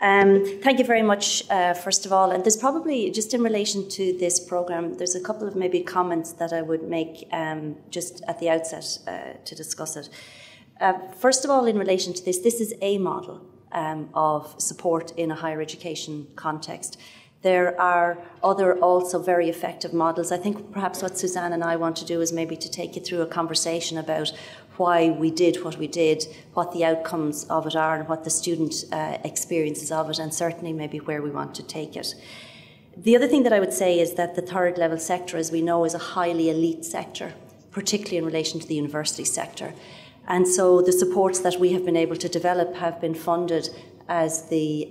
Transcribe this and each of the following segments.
Thank you very much, first of all. And there's probably, just in relation to this programme, there's a couple of maybe comments that I would make just at the outset to discuss it. First of all, in relation to this is a model of support in a higher education context. There are other also very effective models. I think perhaps what Suzanne and I want to do is maybe to take you through a conversation about why we did what we did, what the outcomes of it are, and what the student experiences of it, and certainly maybe where we want to take it. The other thing that I would say is that the third level sector, as we know, is a highly elite sector, particularly in relation to the university sector. And so the supports that we have been able to develop have been funded, as the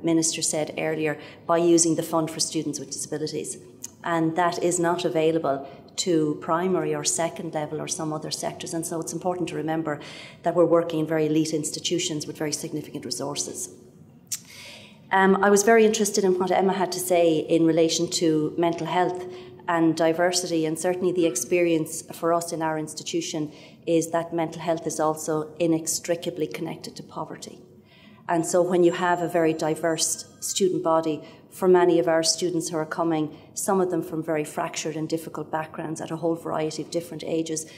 Minister said earlier, by using the Fund for Students with Disabilities. And that is not available to primary or second level or some other sectors. And so it's important to remember that we're working in very elite institutions with very significant resources. I was very interested in what Emma had to say in relation to mental health and diversity, and certainly the experience for us in our institution is that mental health is also inextricably connected to poverty. And so when you have a very diverse student body, for many of our students who are coming, some of them from very fractured and difficult backgrounds at a whole variety of different ages,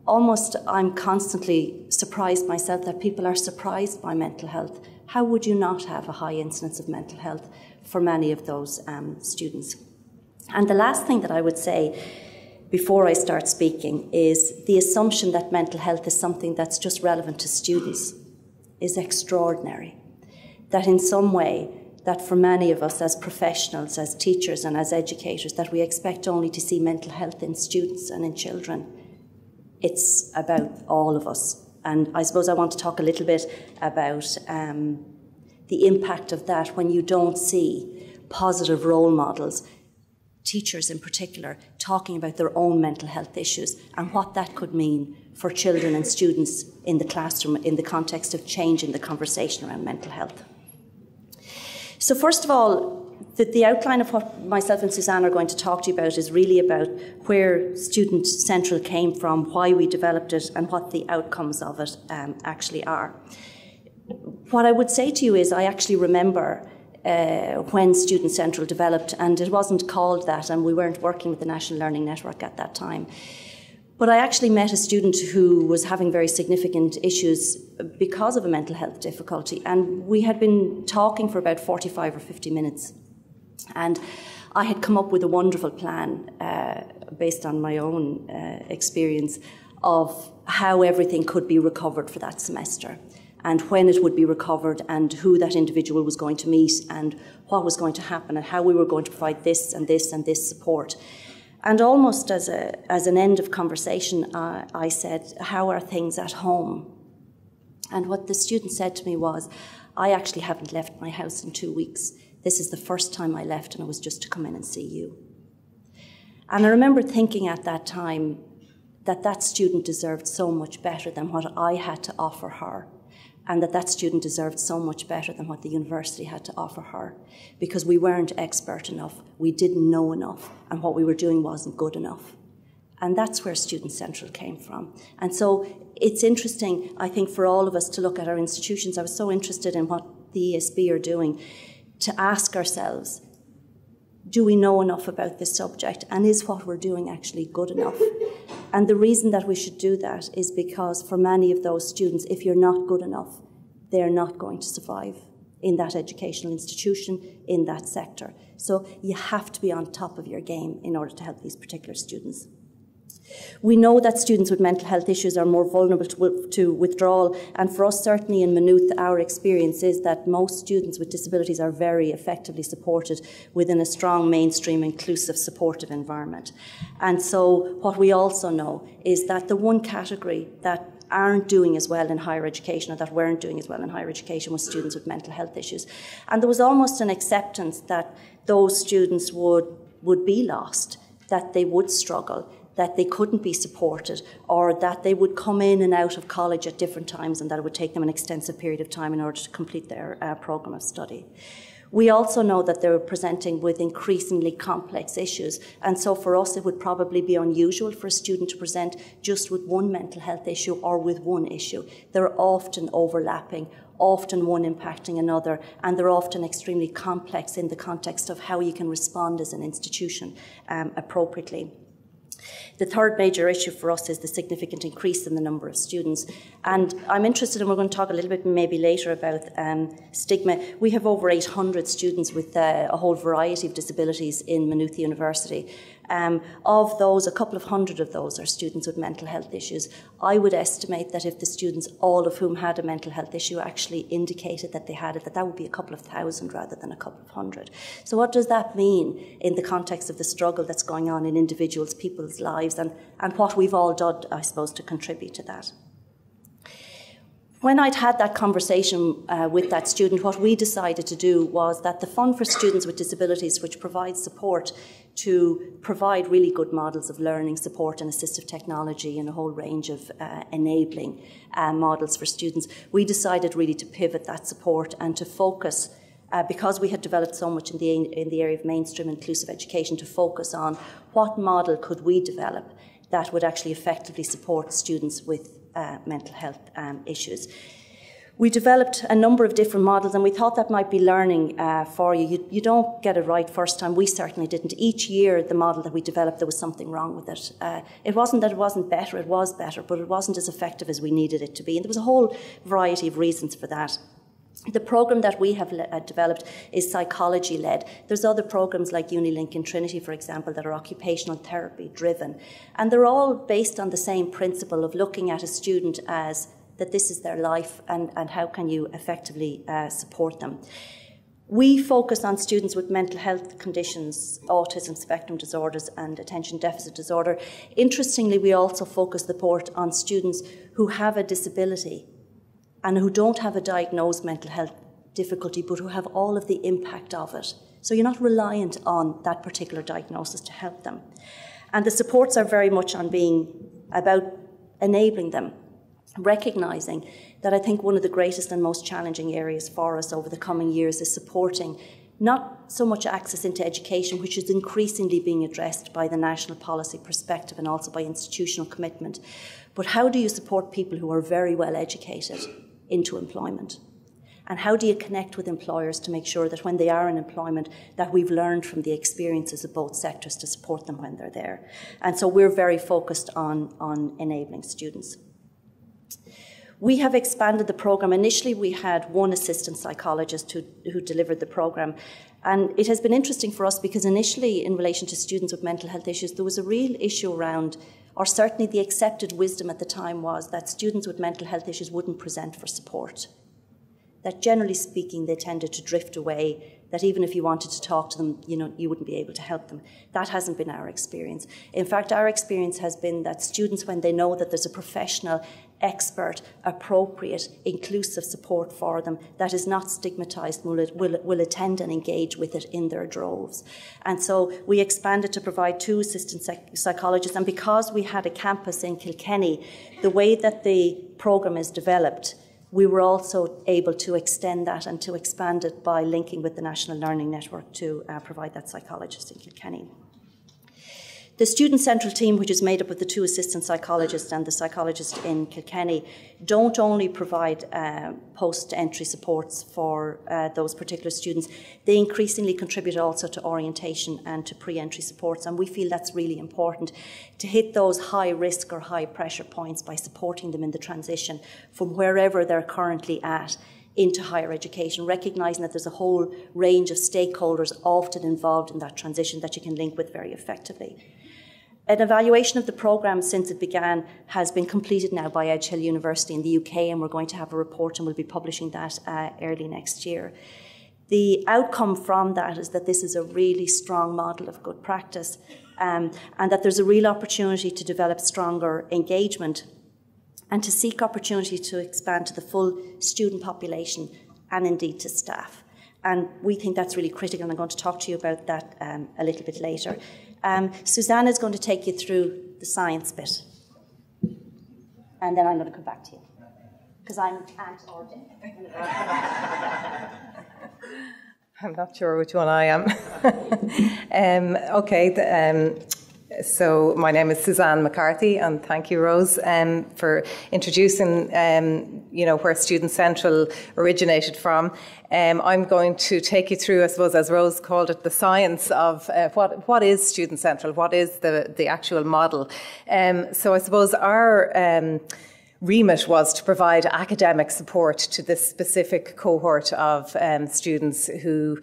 almost I'm constantly surprised myself that people are surprised by mental health. How would you not have a high incidence of mental health for many of those students? And the last thing that I would say before I start speaking is the assumption that mental health is something that's just relevant to students is extraordinary. That in some way, that for many of us as professionals, as teachers and as educators, that we expect only to see mental health in students and in children. It's about all of us. And I suppose I want to talk a little bit about the impact of that when you don't see positive role models, teachers in particular, talking about their own mental health issues and what that could mean for children and students in the classroom in the context of changing the conversation around mental health. So first of all, the outline of what myself and Suzanne are going to talk to you about is really about where Student Central came from, why we developed it, and what the outcomes of it actually are. What I would say to you is I actually remember when Student Central developed, and it wasn't called that, and we weren't working with the National Learning Network at that time. But I actually met a student who was having very significant issues because of a mental health difficulty, and we had been talking for about 45 or 50 minutes. And I had come up with a wonderful plan based on my own experience of how everything could be recovered for that semester, and when it would be recovered, and who that individual was going to meet, and what was going to happen, and how we were going to provide this and this and this support. And almost as an end of conversation, I said, how are things at home? And what the student said to me was, I actually haven't left my house in 2 weeks. This is the first time I left, and it was just to come in and see you. And I remember thinking at that time that that student deserved so much better than what I had to offer her, and that that student deserved so much better than what the university had to offer her, because we weren't expert enough, we didn't know enough, and what we were doing wasn't good enough. And that's where Student Central came from. And so it's interesting, I think, for all of us to look at our institutions. I was so interested in what the ESB are doing, to ask ourselves, do we know enough about this subject, and is what we're doing actually good enough? And the reason that we should do that is because for many of those students, if you're not good enough, they're not going to survive in that educational institution, in that sector. So you have to be on top of your game in order to help these particular students. We know that students with mental health issues are more vulnerable to withdrawal, and for us, certainly in Maynooth, our experience is that most students with disabilities are very effectively supported within a strong, mainstream, inclusive, supportive environment. And so what we also know is that the one category that aren't doing as well in higher education, or that weren't doing as well in higher education, was students with mental health issues. And there was almost an acceptance that those students would be lost, that they would struggle, that they couldn't be supported, or that they would come in and out of college at different times, and that it would take them an extensive period of time in order to complete their programme of study. We also know that they're presenting with increasingly complex issues, and so for us it would probably be unusual for a student to present just with one mental health issue or with one issue. They're often overlapping, often one impacting another, and they're often extremely complex in the context of how you can respond as an institution appropriately. The third major issue for us is the significant increase in the number of students. And I'm interested, and we're going to talk a little bit maybe later about stigma. We have over 800 students with a whole variety of disabilities in Maynooth University. Of those, a couple of hundred of those are students with mental health issues. I would estimate that if the students, all of whom had a mental health issue, actually indicated that they had it, that would be a couple of thousand rather than a couple of hundred. So what does that mean in the context of the struggle that's going on in individuals, people's lives, and what we've all done, I suppose, to contribute to that? When I'd had that conversation with that student, what we decided to do was that the Fund for Students with Disabilities, which provides support to provide really good models of learning, support and assistive technology and a whole range of enabling models for students, we decided really to pivot that support and to focus, because we had developed so much in the area of mainstream inclusive education, to focus on what model could we develop that would actually effectively support students with mental health issues. We developed a number of different models, and we thought that might be learning for you. You don't get it right first time. We certainly didn't. Each year, the model that we developed, there was something wrong with it. It wasn't that it wasn't better, it was better, but it wasn't as effective as we needed it to be. And there was a whole variety of reasons for that. The programme that we have developed is psychology-led. There's other programmes like Unilink in Trinity, for example, that are occupational therapy-driven. And they're all based on the same principle of looking at a student as that this is their life and how can you effectively support them. We focus on students with mental health conditions, autism spectrum disorders and attention deficit disorder. Interestingly, we also focus the support on students who have a disability and who don't have a diagnosed mental health difficulty, but who have all of the impact of it. So you're not reliant on that particular diagnosis to help them. And the supports are very much on being about enabling them, recognising that I think one of the greatest and most challenging areas for us over the coming years is supporting not so much access into education, which is increasingly being addressed by the national policy perspective and also by institutional commitment, but how do you support people who are very well educated into employment? And how do you connect with employers to make sure that when they are in employment, that we've learned from the experiences of both sectors to support them when they're there? And so we're very focused on enabling students. We have expanded the programme. Initially, we had one assistant psychologist who delivered the programme. And it has been interesting for us because initially, in relation to students with mental health issues, there was a real issue around, or certainly the accepted wisdom at the time was that students with mental health issues wouldn't present for support. That generally speaking, they tended to drift away, that even if you wanted to talk to them, you wouldn't be able to help them. That hasn't been our experience. In fact, our experience has been that students, when they know that there's a professional, expert, appropriate, inclusive support for them that is not stigmatised, will attend and engage with it in their droves. And so we expanded to provide 2 assistant psychologists, and because we had a campus in Kilkenny, the way that the programme is developed, we were also able to extend that and to expand it by linking with the National Learning Network to provide that psychologist in Kilkenny. The student central team, which is made up of the 2 assistant psychologists and the psychologist in Kilkenny, don't only provide post-entry supports for those particular students, they increasingly contribute also to orientation and to pre-entry supports, and we feel that's really important to hit those high risk or high pressure points by supporting them in the transition from wherever they're currently at into higher education, recognising that there's a whole range of stakeholders often involved in that transition that you can link with very effectively. An evaluation of the programme since it began has been completed now by Edge Hill University in the UK, and we're going to have a report and we'll be publishing that early next year. The outcome from that is that this is a really strong model of good practice, and that there's a real opportunity to develop stronger engagement and to seek opportunity to expand to the full student population and indeed to staff. And we think that's really critical, and I'm going to talk to you about that a little bit later. Suzanne is going to take you through the science bit, and then I'm going to come back to you, because I'm Aunt or I'm not sure which one I am. So my name is Suzanne McCarthy, and thank you, Rose, for introducing, where Student Central originated from. I'm going to take you through, I suppose, as Rose called it, the science of what is Student Central, what is the actual model. So I suppose our remit was to provide academic support to this specific cohort of students who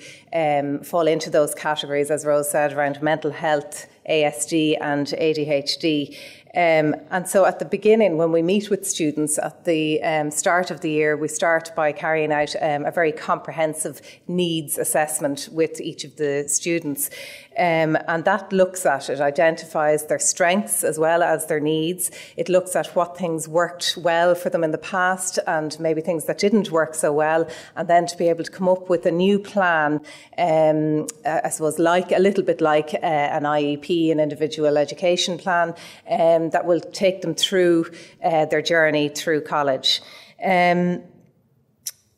fall into those categories, as Rose said, around mental health, ASD and ADHD. And so at the beginning, when we meet with students at the start of the year, we start by carrying out a very comprehensive needs assessment with each of the students. And that looks at, it identifies their strengths as well as their needs. It looks at what things worked well for them in the past and maybe things that didn't work so well. And then to be able to come up with a new plan, I suppose a little bit like an IEP, an individual education plan, that will take them through their journey through college.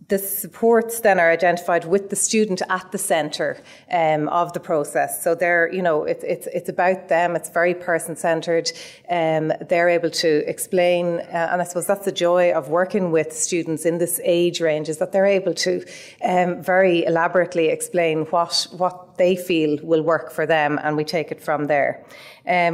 The supports then are identified with the student at the centre of the process. So they're, it's about them. It's very person-centred. They're able to explain, and I suppose that's the joy of working with students in this age range, is that they're able to very elaborately explain what they feel will work for them, and we take it from there.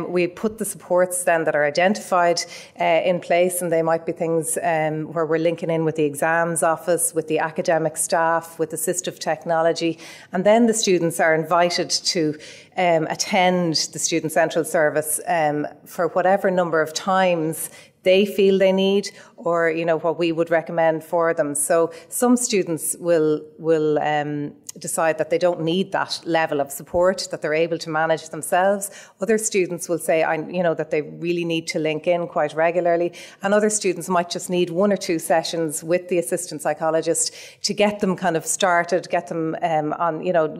We put the supports then that are identified in place, and they might be things where we're linking in with the exams office, with the academic staff, with assistive technology, and then the students are invited to attend the Student Central service for whatever number of times they feel they need, or what we would recommend for them. So some students will decide that they don't need that level of support, that they're able to manage themselves. Other students will say, that they really need to link in quite regularly, and other students might just need 1 or 2 sessions with the assistant psychologist to get them kind of started, get them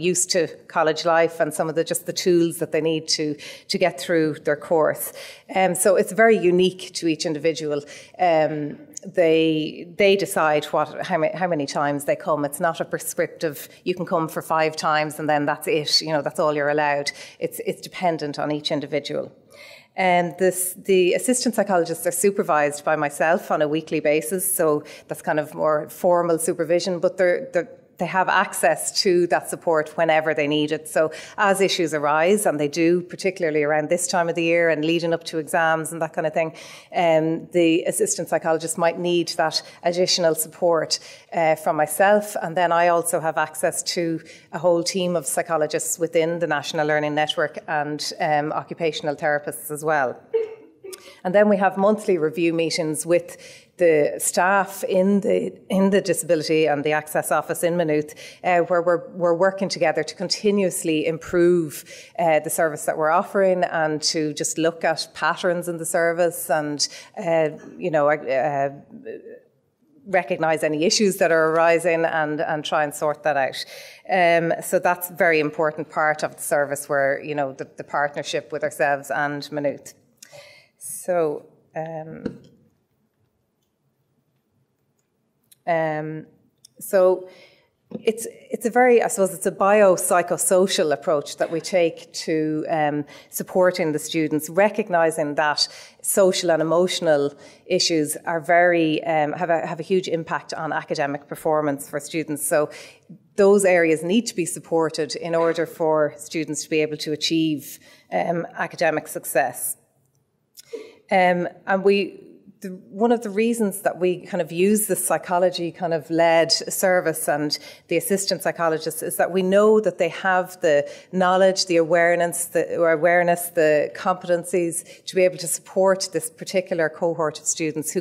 used to college life and some of the tools that they need to get through their course. So it's very unique to each individual. They decide how many times they come. It's not a prescriptive, you can come for 5 times and then that's it, that's all you're allowed. It's dependent on each individual. And the assistant psychologists are supervised by myself on a weekly basis, so that's kind of more formal supervision, but they have access to that support whenever they need it. So as issues arise, and they do, particularly around this time of the year and leading up to exams and that kind of thing, the assistant psychologist might need that additional support from myself. And then I also have access to a whole team of psychologists within the National Learning Network and occupational therapists as well. And then we have monthly review meetings with the staff in the Disability and the Access Office in Maynooth, where we're working together to continuously improve the service that we're offering, and to just look at patterns in the service and recognise any issues that are arising and try and sort that out. So that's a very important part of the service, where the partnership with ourselves and Maynooth. So. So it's a very, I suppose, it's a biopsychosocial approach that we take to supporting the students, recognising that social and emotional issues are very have a huge impact on academic performance for students. So those areas need to be supported in order for students to be able to achieve academic success. And one of the reasons that we kind of use the psychology kind of led service and the assistant psychologists is that we know that they have the knowledge, the awareness, the competencies to be able to support this particular cohort of students who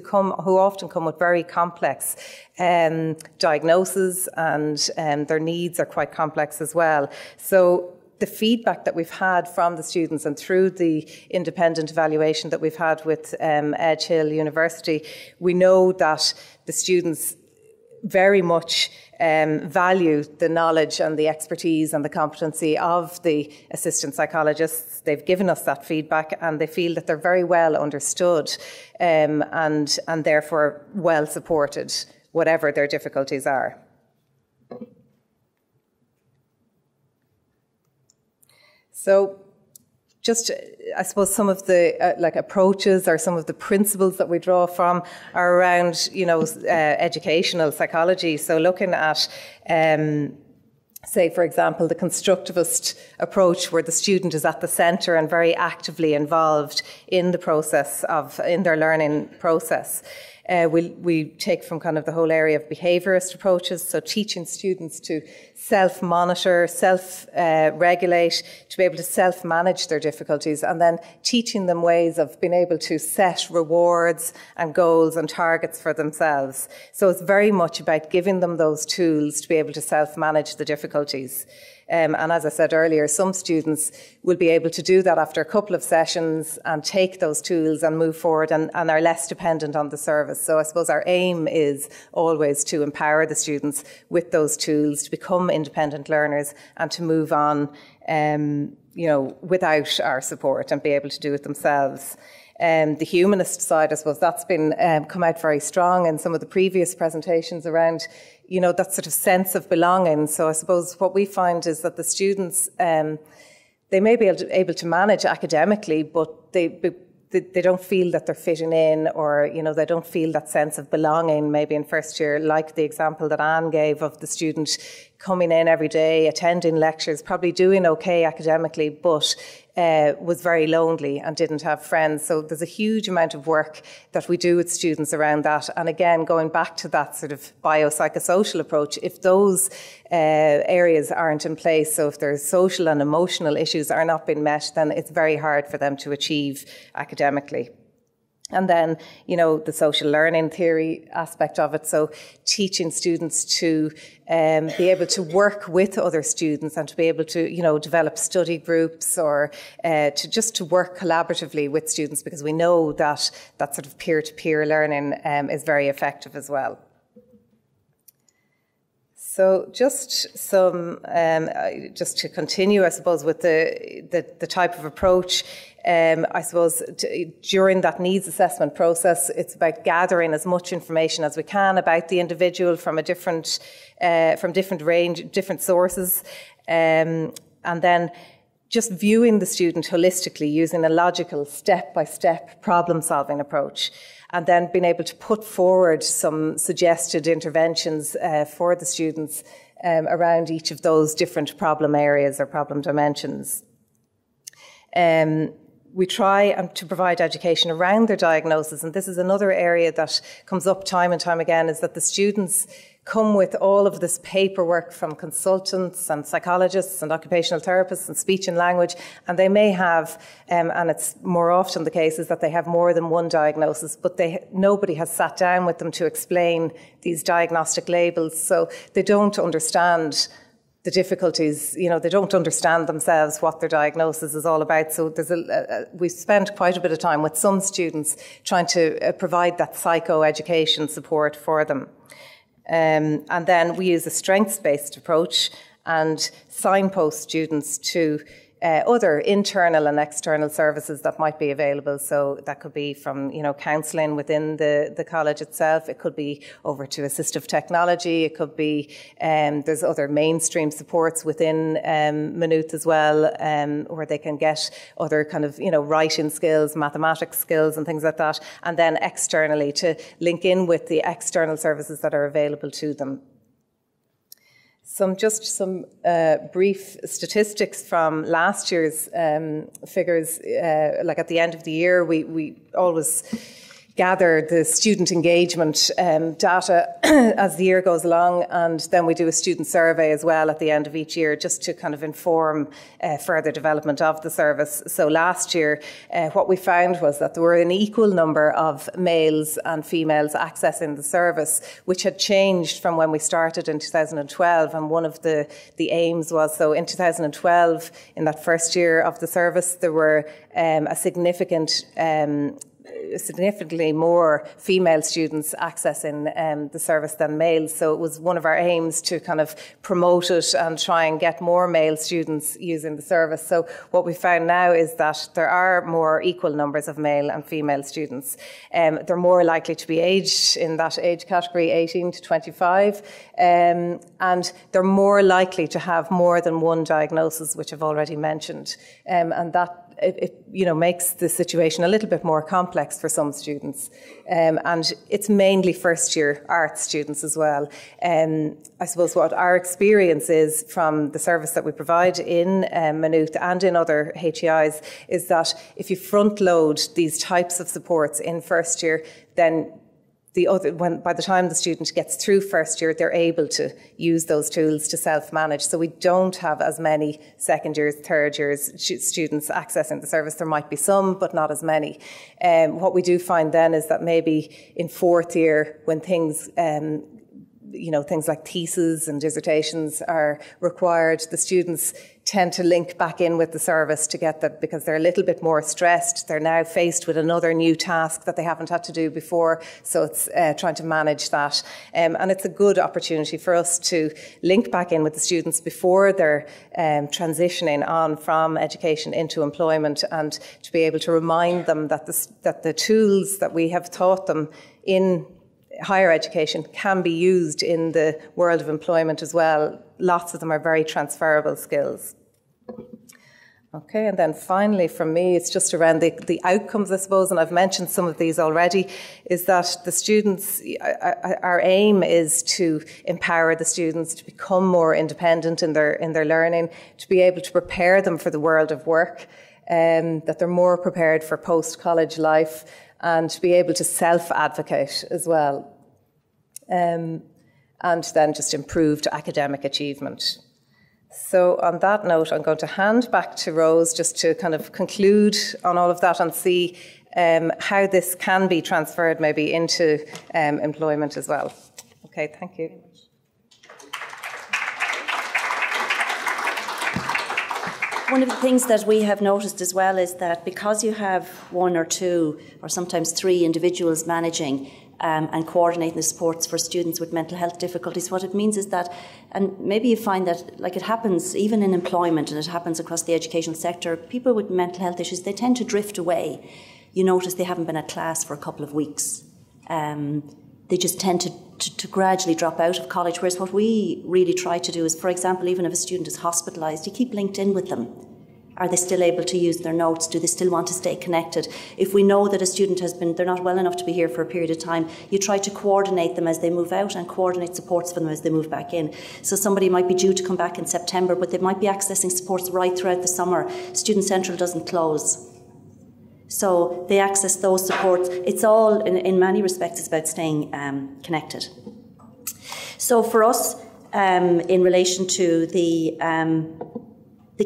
often come with very complex diagnoses, and their needs are quite complex as well. So the feedback that we've had from the students, and through the independent evaluation that we've had with Edge Hill University, we know that the students very much value the knowledge and the expertise and the competency of the assistant psychologists. They've given us that feedback, and they feel that they're very well understood and therefore well supported, whatever their difficulties are. So just, I suppose, some of the like approaches or some of the principles that we draw from are around, educational psychology. So looking at, say, for example, the constructivist approach where the student is at the centre and very actively involved in the process in their learning process. We take from kind of the whole area of behaviourist approaches, so teaching students to self-monitor, self-regulate, to be able to self-manage their difficulties, and then teaching them ways of being able to set rewards and goals and targets for themselves. So it's very much about giving them those tools to be able to self-manage the difficulties. And as I said earlier, some students will be able to do that after a couple of sessions and take those tools and move forward and are less dependent on the service. So I suppose our aim is always to empower the students with those tools to become independent learners and to move on, without our support and be able to do it themselves. The humanist side, I suppose, that's been come out very strong in some of the previous presentations around, that sort of sense of belonging. So I suppose what we find is that the students, they may be able to manage academically, but they don't feel that they're fitting in, or, they don't feel that sense of belonging maybe in first year, like the example that Anne gave of the student coming in every day, attending lectures, probably doing okay academically, but was very lonely and didn't have friends. So there's a huge amount of work that we do with students around that. And again, going back to that sort of biopsychosocial approach, if those areas aren't in place, so if there's social and emotional issues are not being met, then it's very hard for them to achieve academically. And then, the social learning theory aspect of it. So teaching students to be able to work with other students and to be able to, develop study groups or to work collaboratively with students, because we know that that sort of peer-to-peer learning is very effective as well. So just some, just to continue, I suppose, with the type of approach, I suppose during that needs assessment process, it's about gathering as much information as we can about the individual from different sources, and then just viewing the student holistically using a logical step-by-step problem-solving approach, and then being able to put forward some suggested interventions for the students around each of those different problem areas or problem dimensions. We try to provide education around their diagnosis, and this is another area that comes up time and time again, is that the students come with all of this paperwork from consultants and psychologists and occupational therapists and speech and language, and they may have, and it's more often the case, is that they have more than one diagnosis, but nobody has sat down with them to explain these diagnostic labels, so they don't understand the difficulties, they don't understand themselves what their diagnosis is all about. So we spend quite a bit of time with some students trying to provide that psychoeducation support for them. And then we use a strengths-based approach and signpost students to other internal and external services that might be available. So that could be from, counselling within the college itself. It could be over to assistive technology. It could be, there's other mainstream supports within Maynooth as well, where they can get other kind of, writing skills, mathematics skills and things like that. And then externally to link in with the external services that are available to them. Some brief statistics from last year's figures. Like at the end of the year, we always gather the student engagement data as the year goes along, and then we do a student survey as well at the end of each year, just to kind of inform further development of the service. So last year, what we found was that there were an equal number of males and females accessing the service, which had changed from when we started in 2012. And one of the aims was, so in 2012, in that first year of the service, there were a significant significantly more female students accessing the service than males. So it was one of our aims to kind of promote it and try and get more male students using the service. So what we found now is that there are more equal numbers of male and female students. They're more likely to be aged in that age category, 18 to 25, and they're more likely to have more than one diagnosis, which I've already mentioned, and that it makes the situation a little bit more complex for some students, and it's mainly first-year arts students as well. I suppose what our experience is from the service that we provide in Maynooth and in other HEIs is that if you front-load these types of supports in first year, then by the time the student gets through first year, they're able to use those tools to self-manage. So we don't have as many second years, third years students accessing the service. There might be some, but not as many. What we do find then is that maybe in fourth year, when things things like theses and dissertations are required, the students tend to link back in with the service to get that, because they're a little bit more stressed. They're now faced with another new task that they haven't had to do before. So it's trying to manage that. And it's a good opportunity for us to link back in with the students before they're transitioning on from education into employment, and to be able to remind them that the tools that we have taught them in higher education can be used in the world of employment as well. Lots of them are very transferable skills. Okay, and then finally from me, it's just around the outcomes, I suppose, and I've mentioned some of these already, is that the students, our aim is to empower the students to become more independent in their learning, to be able to prepare them for the world of work, that they're more prepared for post-college life, and to be able to self-advocate as well. And then just improved academic achievement. So on that note, I'm going to hand back to Rose just to kind of conclude on all of that and see how this can be transferred maybe into employment as well. Okay, thank you. One of the things that we have noticed as well is that because you have one or two or sometimes three individuals managing and coordinating the supports for students with mental health difficulties, what it means is that, and maybe you find that like it happens even in employment and it happens across the educational sector, people with mental health issues, they tend to drift away. You notice they haven't been at class for a couple of weeks. They just tend to gradually drop out of college, whereas what we really try to do is, for example, even if a student is hospitalised, you keep linked in with them. Are they still able to use their notes? Do they still want to stay connected? If we know that a student they're not well enough to be here for a period of time, you try to coordinate them as they move out and coordinate supports for them as they move back in. So somebody might be due to come back in September, but they might be accessing supports right throughout the summer. Student Central doesn't close. So they access those supports. It's all, in many respects, it's about staying connected. So for us, in relation to the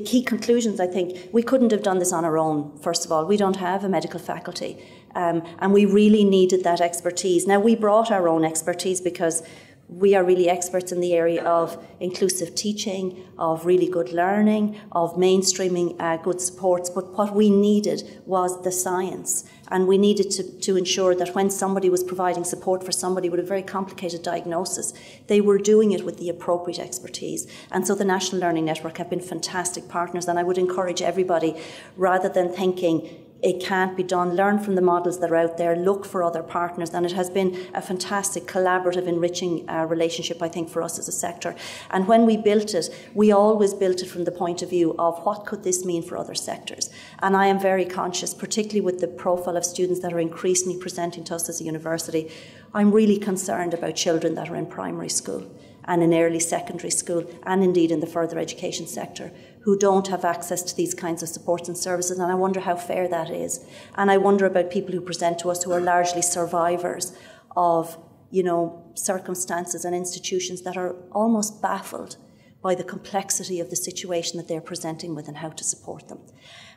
key conclusions, I think we couldn't have done this on our own. First of all, we don't have a medical faculty, and we really needed that expertise. Now, we brought our own expertise because we are really experts in the area of inclusive teaching, of really good learning, of mainstreaming good supports. But what we needed was the science. And we needed to ensure that when somebody was providing support for somebody with a very complicated diagnosis, they were doing it with the appropriate expertise. And so the National Learning Network have been fantastic partners. And I would encourage everybody, rather than thinking it can't be done, learn from the models that are out there, look for other partners, and it has been a fantastic collaborative, enriching relationship, I think, for us as a sector. And when we built it, we always built it from the point of view of what could this mean for other sectors. And I am very conscious, particularly with the profile of students that are increasingly presenting to us as a university, I'm really concerned about children that are in primary school and in early secondary school, and indeed in the further education sector, who don't have access to these kinds of supports and services. And I wonder how fair that is. And I wonder about people who present to us who are largely survivors of, circumstances and institutions that are almost baffled by the complexity of the situation that they're presenting with and how to support them.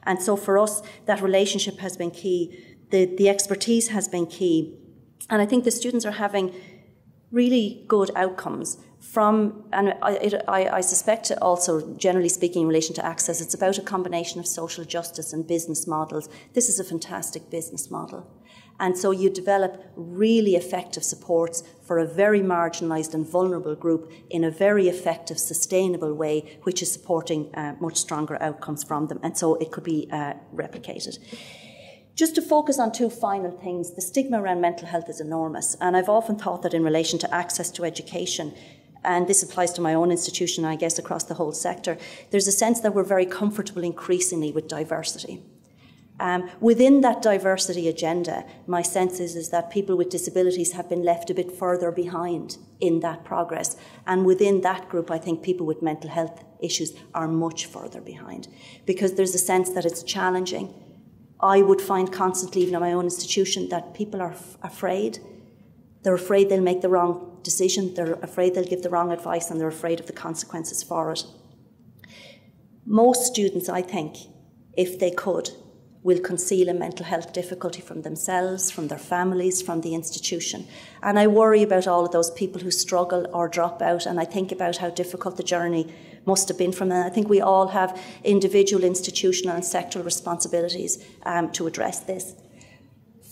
And so for us, that relationship has been key. The expertise has been key. And I think the students are having really good outcomes from, and I suspect also, generally speaking, in relation to access, it's about a combination of social justice and business models. This is a fantastic business model. And so you develop really effective supports for a very marginalised and vulnerable group in a very effective, sustainable way, which is supporting much stronger outcomes from them. And so it could be replicated. Just to focus on two final things, the stigma around mental health is enormous. And I've often thought that in relation to access to education, and this applies to my own institution, I guess across the whole sector, there's a sense that we're very comfortable increasingly with diversity. Within that diversity agenda, my sense is that people with disabilities have been left a bit further behind in that progress. And within that group, I think people with mental health issues are much further behind, because there's a sense that it's challenging. I would find constantly, even in my own institution, that people are afraid. They're afraid they'll make the wrong decision, they're afraid they'll give the wrong advice, and they're afraid of the consequences for it. Most students, I think, if they could, will conceal a mental health difficulty from themselves, from their families, from the institution. And I worry about all of those people who struggle or drop out, and I think about how difficult the journey must have been from them. I think we all have individual, institutional and sectoral responsibilities to address this.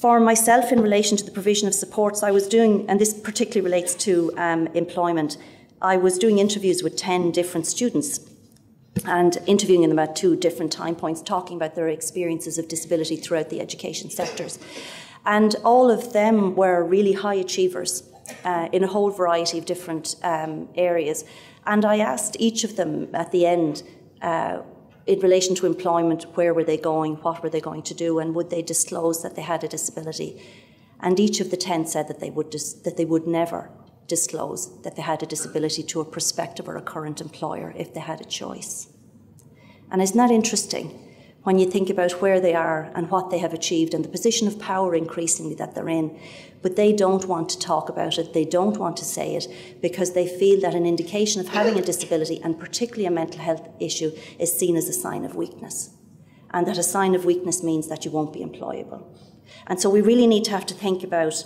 For myself, in relation to the provision of supports, I was doing, and this particularly relates to employment, I was doing interviews with 10 different students and interviewing them at 2 different time points, talking about their experiences of disability throughout the education sectors. And all of them were really high achievers in a whole variety of different areas. And I asked each of them at the end, in relation to employment, where were they going, what were they going to do, and would they disclose that they had a disability? And each of the 10 said that they would never disclose that they had a disability to a prospective or a current employer if they had a choice. And isn't that interesting when you think about where they are and what they have achieved and the position of power increasingly that they're in? But they don't want to talk about it, they don't want to say it, because they feel that an indication of having a disability, and particularly a mental health issue, is seen as a sign of weakness. And that a sign of weakness means that you won't be employable. And so we really need to have to think about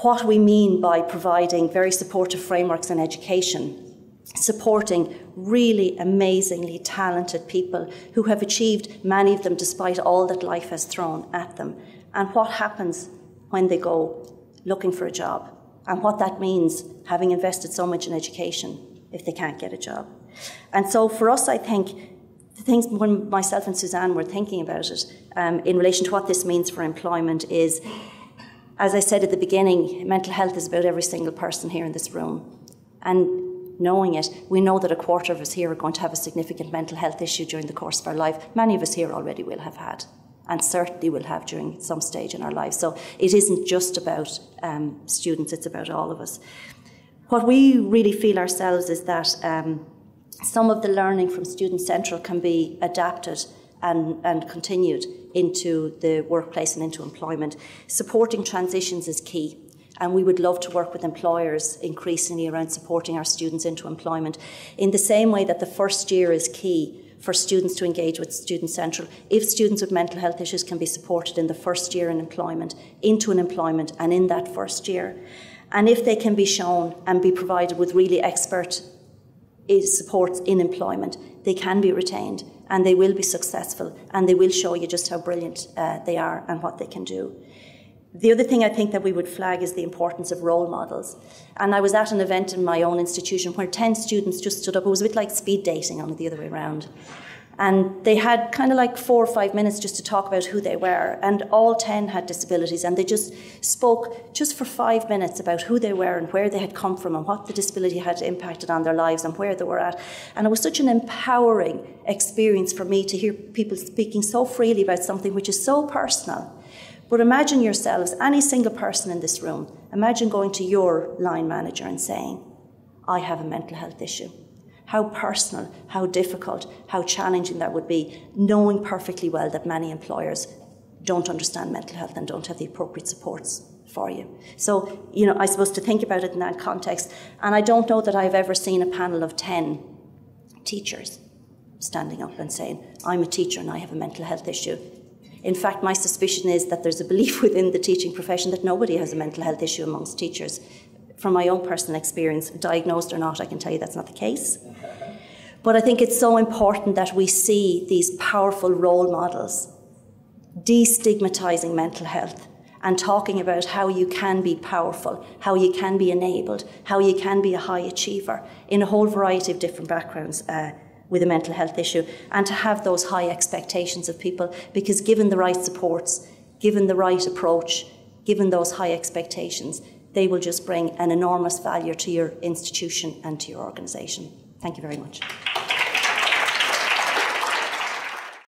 what we mean by providing very supportive frameworks in education, supporting really amazingly talented people who have achieved, many of them, despite all that life has thrown at them, and what happens when they go looking for a job, and what that means, having invested so much in education, if they can't get a job. And so for us, I think, the things when myself and Suzanne were thinking about it, in relation to what this means for employment is, as I said at the beginning, mental health is about every single person here in this room. And knowing it, we know that a quarter of us here are going to have a significant mental health issue during the course of our life. Many of us here already will have had, and certainly will have during some stage in our lives. So it isn't just about students, it's about all of us. What we really feel ourselves is that some of the learning from Student Central can be adapted and continued into the workplace and into employment. Supporting transitions is key, and we would love to work with employers increasingly around supporting our students into employment. In the same way that the first year is key for students to engage with Student Central, if students with mental health issues can be supported in the first year in employment, into an employment and in that first year, and if they can be shown and be provided with really expert supports in employment, they can be retained and they will be successful and they will show you just how brilliant they are and what they can do. The other thing I think that we would flag is the importance of role models. And I was at an event in my own institution where 10 students just stood up. It was a bit like speed dating, only the other way around. And they had kind of like 4 or 5 minutes just to talk about who they were. And all 10 had disabilities. And they just spoke just for 5 minutes about who they were and where they had come from and what the disability had impacted on their lives and where they were at. And it was such an empowering experience for me to hear people speaking so freely about something which is so personal. But imagine yourselves, any single person in this room, imagine going to your line manager and saying, I have a mental health issue. How personal, how difficult, how challenging that would be, knowing perfectly well that many employers don't understand mental health and don't have the appropriate supports for you. So, I suppose to think about it in that context, and I don't know that I've ever seen a panel of 10 teachers standing up and saying, I'm a teacher and I have a mental health issue. In fact, my suspicion is that there's a belief within the teaching profession that nobody has a mental health issue amongst teachers. From my own personal experience, diagnosed or not, I can tell you that's not the case. But I think it's so important that we see these powerful role models destigmatising mental health and talking about how you can be powerful, how you can be enabled, how you can be a high achiever in a whole variety of different backgrounds with a mental health issue, and to have those high expectations of people, because given the right supports, given the right approach, given those high expectations, they will just bring an enormous value to your institution and to your organisation. Thank you very much.